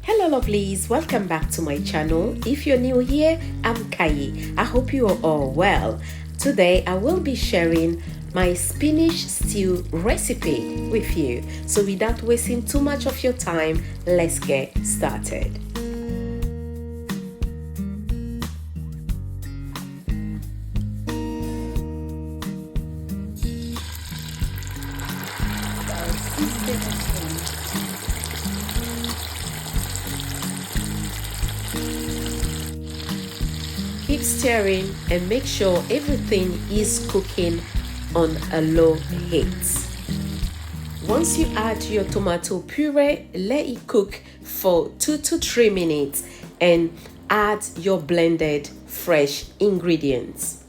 Hello lovelies, welcome back to my channel. If you're new here, I'm Kayi. I hope you are all well. Today I will be sharing my spinach stew recipe with you. So without wasting too much of your time, let's get started. Keep stirring and make sure everything is cooking on a low heat. Once you add your tomato puree, let it cook for 2 to 3 minutes and add your blended fresh ingredients.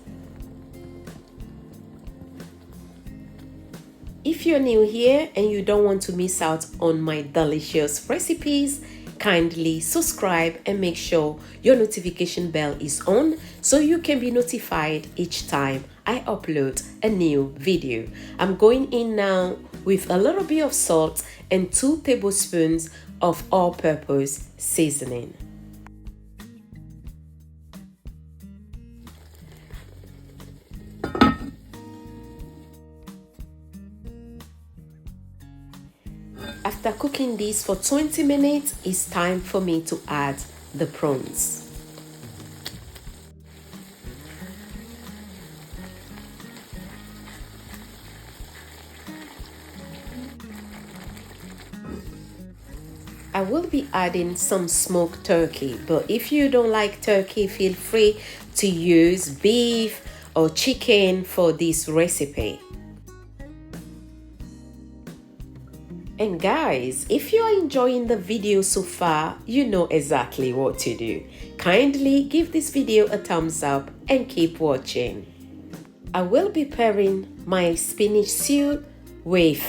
If you're new here and you don't want to miss out on my delicious recipes, kindly subscribe and make sure your notification bell is on so you can be notified each time I upload a new video. I'm going in now with a little bit of salt and 2 tablespoons of all-purpose seasoning. After cooking this for 20 minutes, it's time for me to add the prawns. I will be adding some smoked turkey, but if you don't like turkey, feel free to use beef or chicken for this recipe. And guys, if you are enjoying the video so far, you know exactly what to do. Kindly give this video a thumbs up and keep watching. I will be pairing my spinach stew with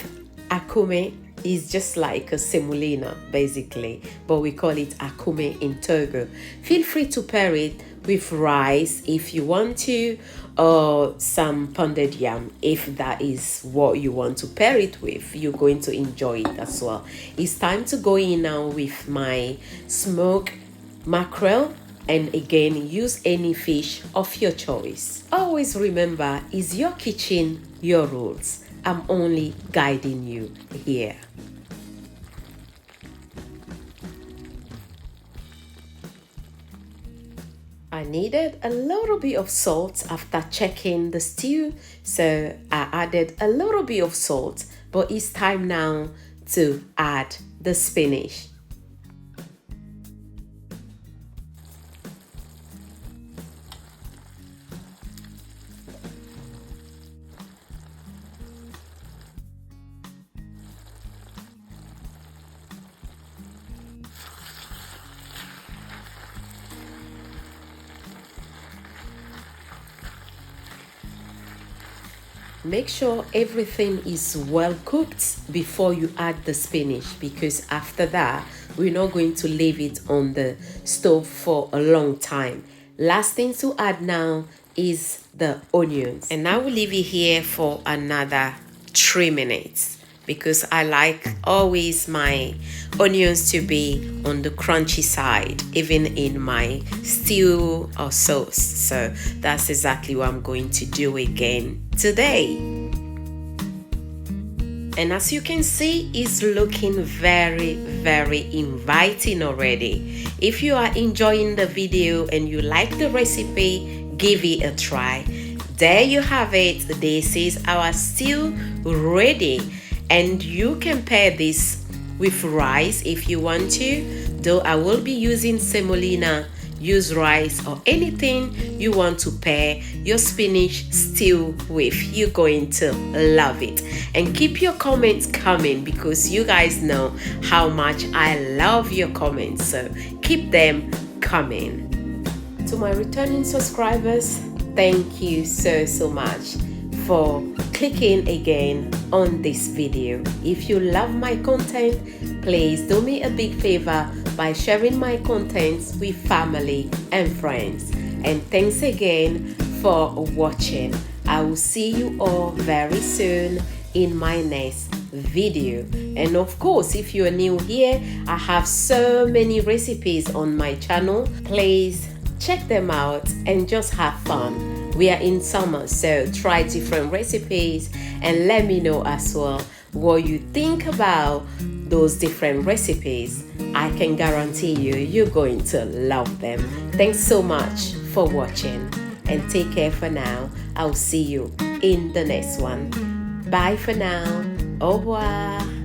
akume. It's just like a semolina basically, but we call it akume in Togo. Feel free to pair it with rice if you want to, or some pounded yam if that is what you want to pair it with. You're going to enjoy it as well. It's time to go in now with my smoked mackerel, and again use any fish of your choice. Always remember, is your kitchen your rules. I'm only guiding you here. I needed a little bit of salt after checking the stew, so I added a little bit of salt, but it's time now to add the spinach. Make sure everything is well cooked before you add the spinach, because after that we're not going to leave it on the stove for a long time. Last thing to add now is the onions, and I will leave it here for another 3 minutes because I like always my onions to be on the crunchy side, even in my stew or sauce. So that's exactly what I'm going to do again today. And as you can see, it's looking very inviting already. If you are enjoying the video and you like the recipe, give it a try. There you have it. This is our stew ready. And you can pair this with rice if you want to, though I will be using semolina. Use rice or anything you want to pair your spinach stew with. You're going to love it. And keep your comments coming because you guys know how much I love your comments, so keep them coming. To my returning subscribers, thank you so much for clicking again on this video. If you love my content, please do me a big favor by sharing my contents with family and friends. And thanks again for watching. I will see you all very soon in my next video. And of course, if you're new here, I have so many recipes on my channel. Please check them out and just have fun. We are in summer, so try different recipes and let me know as well what you think about those different recipes. I can guarantee you're going to love them. Thanks so much for watching and take care for now. I'll see you in the next one. Bye for now. Au revoir.